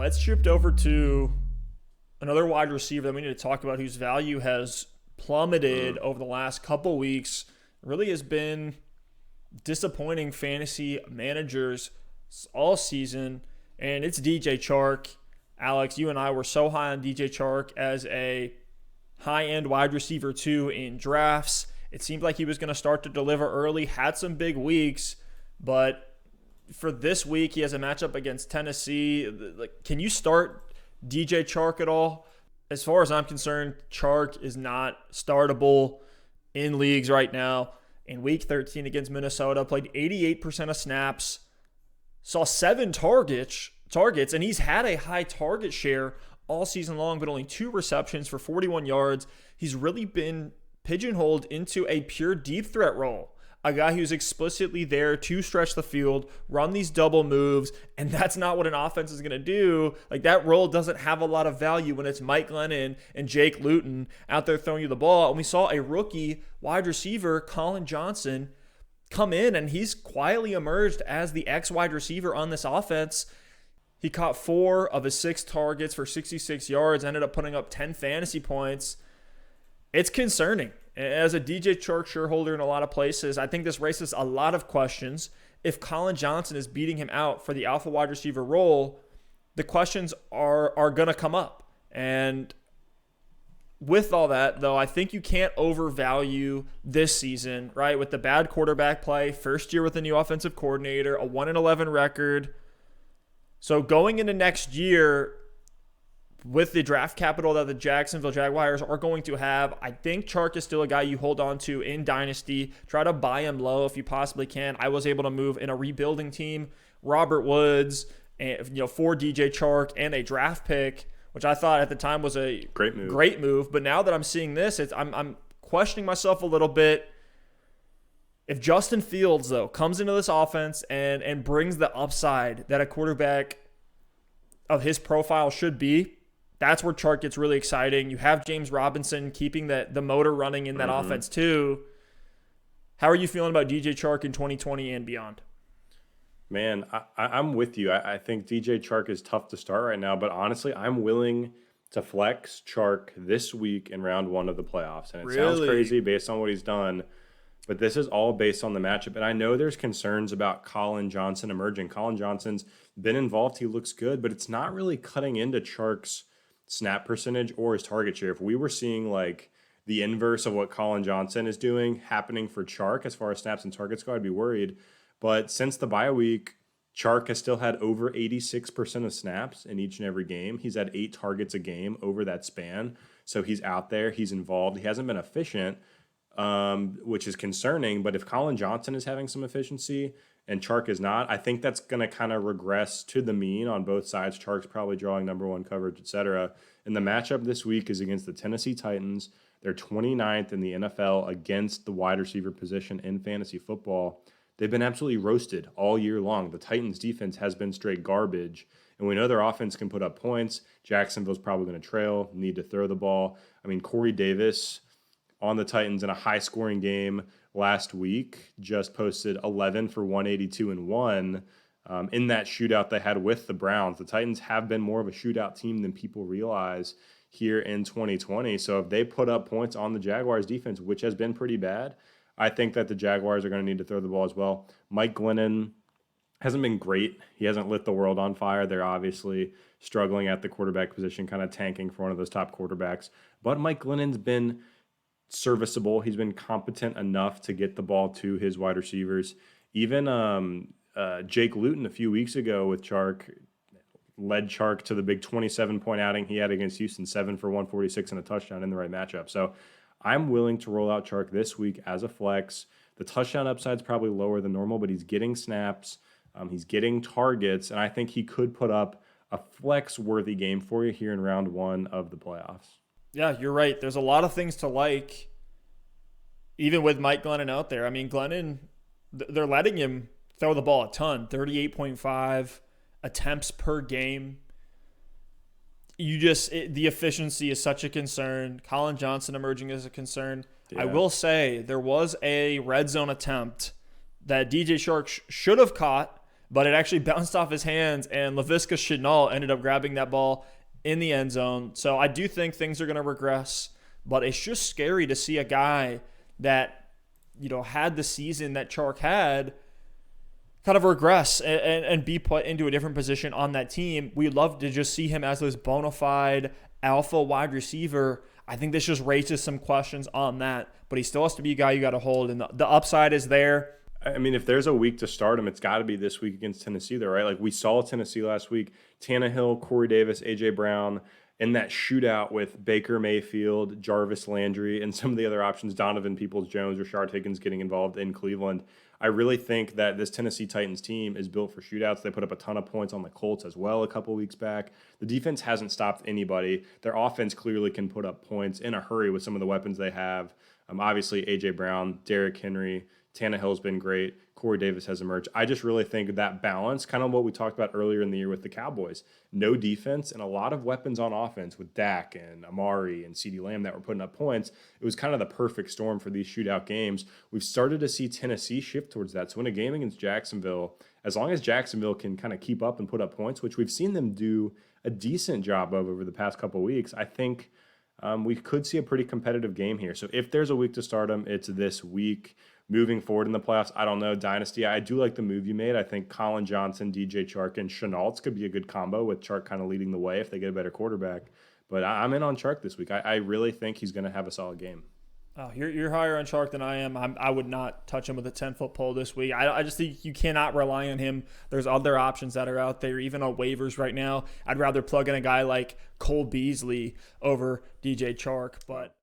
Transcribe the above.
let's shift over to another wide receiver that we need to talk about whose value has plummeted over the last couple weeks. Really has been disappointing fantasy managers all season, and it's DJ Chark. Alex, you and I were so high on DJ Chark as a high-end wide receiver too in drafts. It seemed like he was going to start to deliver early, had some big weeks, but for this week, he has a matchup against Tennessee. Can you start DJ Chark at all? As far as I'm concerned, Chark is not startable in leagues right now. In week 13 against Minnesota, played 88% of snaps, saw 7 targets, and he's had a high target share all season long, but only 2 receptions for 41 yards. He's really been pigeonholed into a pure deep threat role. A guy who's explicitly there to stretch the field, run these double moves, and that's not what an offense is going to do. Like, that role doesn't have a lot of value when it's Mike Glennon and Jake Luton out there throwing you the ball. And we saw a rookie wide receiver, Colin Johnson, come in, and he's quietly emerged as the X-wide receiver on this offense. He caught 4 of his 6 targets for 66 yards, ended up putting up 10 fantasy points. It's concerning. As a DJ Chark shareholder in a lot of places, I think this raises a lot of questions. If Colin Johnson is beating him out for the alpha wide receiver role, the questions are going to come up. And with all that, though, I think you can't overvalue this season, right? With the bad quarterback play, first year with a new offensive coordinator, a 1-11 record. So going into next year, with the draft capital that the Jacksonville Jaguars are going to have, I think Chark is still a guy you hold on to in Dynasty. Try to buy him low if you possibly can. I was able to move in a rebuilding team, Robert Woods, and for DJ Chark and a draft pick, which I thought at the time was a great move. But now that I'm seeing this, I'm questioning myself a little bit. If Justin Fields, though, comes into this offense and brings the upside that a quarterback of his profile should be, that's where Chark gets really exciting. You have James Robinson keeping the motor running in that offense too. How are you feeling about DJ Chark in 2020 and beyond? Man, I'm with you. I think DJ Chark is tough to start right now, but honestly, I'm willing to flex Chark this week in round 1 of the playoffs. And it sounds crazy based on what he's done, but this is all based on the matchup. And I know there's concerns about Colin Johnson emerging. Colin Johnson's been involved. He looks good, but it's not really cutting into Chark's snap percentage or his target share. If we were seeing like the inverse of what Colin Johnson is doing happening for Chark as far as snaps and targets go, I'd be worried. But since the bye week, Chark has still had over 86% of snaps in each and every game. He's had 8 targets a game over that span. So he's out there, he's involved. He hasn't been efficient, which is concerning. But if Colin Johnson is having some efficiency and Chark is not, I think that's going to kind of regress to the mean on both sides. Chark's probably drawing number 1 coverage, etc. And the matchup this week is against the Tennessee Titans. They're 29th in the NFL against the wide receiver position in fantasy football. They've been absolutely roasted all year long. The Titans defense has been straight garbage, and we know their offense can put up points. Jacksonville's probably going to trail, need to throw the ball. I mean, Corey Davis on the Titans in a high-scoring game last week just posted 11 for 182 and 1 in that shootout they had with the Browns. The Titans have been more of a shootout team than people realize here in 2020. So if they put up points on the Jaguars defense, which has been pretty bad, I think that the Jaguars are going to need to throw the ball as well. Mike Glennon hasn't been great. He hasn't lit the world on fire. They're obviously struggling at the quarterback position, kind of tanking for one of those top quarterbacks. But Mike Glennon's been serviceable. He's been competent enough to get the ball to his wide receivers. Even Jake Luton a few weeks ago with Chark led Chark to the big 27-point outing he had against Houston, 7 for 146 and a touchdown in the right matchup. So I'm willing to roll out Chark this week as a flex. The touchdown upside's probably lower than normal, but he's getting snaps. He's getting targets, and I think he could put up a flex-worthy game for you here in round 1 of the playoffs. Yeah, you're right. There's a lot of things to like, even with Mike Glennon out there. I mean, Glennon, they're letting him throw the ball a ton, 38.5 attempts per game. The efficiency is such a concern. Colin Johnson emerging as a concern. Yeah. I will say there was a red zone attempt that DJ Chark should have caught, but it actually bounced off his hands, and Laviska Shenault ended up grabbing that ball in the end zone. So I do think things are going to regress, but it's just scary to see a guy that, had the season that Chark had kind of regress and be put into a different position on that team. We love to just see him as this bona fide alpha wide receiver. I think this just raises some questions on that, but he still has to be a guy you got to hold, and the upside is there. I mean, if there's a week to start him, it's got to be this week against Tennessee, though, right? Like we saw Tennessee last week, Tannehill, Corey Davis, A.J. Brown, in that shootout with Baker Mayfield, Jarvis Landry, and some of the other options, Donovan Peoples-Jones, Rashard Higgins getting involved in Cleveland. I really think that this Tennessee Titans team is built for shootouts. They put up a ton of points on the Colts as well a couple weeks back. The defense hasn't stopped anybody. Their offense clearly can put up points in a hurry with some of the weapons they have. Obviously, A.J. Brown, Derrick Henry, Tannehill's been great. Corey Davis has emerged. I just really think that balance, kind of what we talked about earlier in the year with the Cowboys, no defense and a lot of weapons on offense with Dak and Amari and CeeDee Lamb that were putting up points. It was kind of the perfect storm for these shootout games. We've started to see Tennessee shift towards that. So in a game against Jacksonville, as long as Jacksonville can kind of keep up and put up points, which we've seen them do a decent job of over the past couple of weeks, I think we could see a pretty competitive game here. So if there's a week to start them, it's this week. Moving forward in the playoffs, I don't know. Dynasty, I do like the move you made. I think Colin Johnson, DJ Chark, and Shenault could be a good combo with Chark kind of leading the way if they get a better quarterback. But I'm in on Chark this week. I really think he's going to have a solid game. Oh, you're higher on Chark than I am. I would not touch him with a 10-foot pole this week. I just think you cannot rely on him. There's other options that are out there, even on waivers right now. I'd rather plug in a guy like Cole Beasley over DJ Chark, but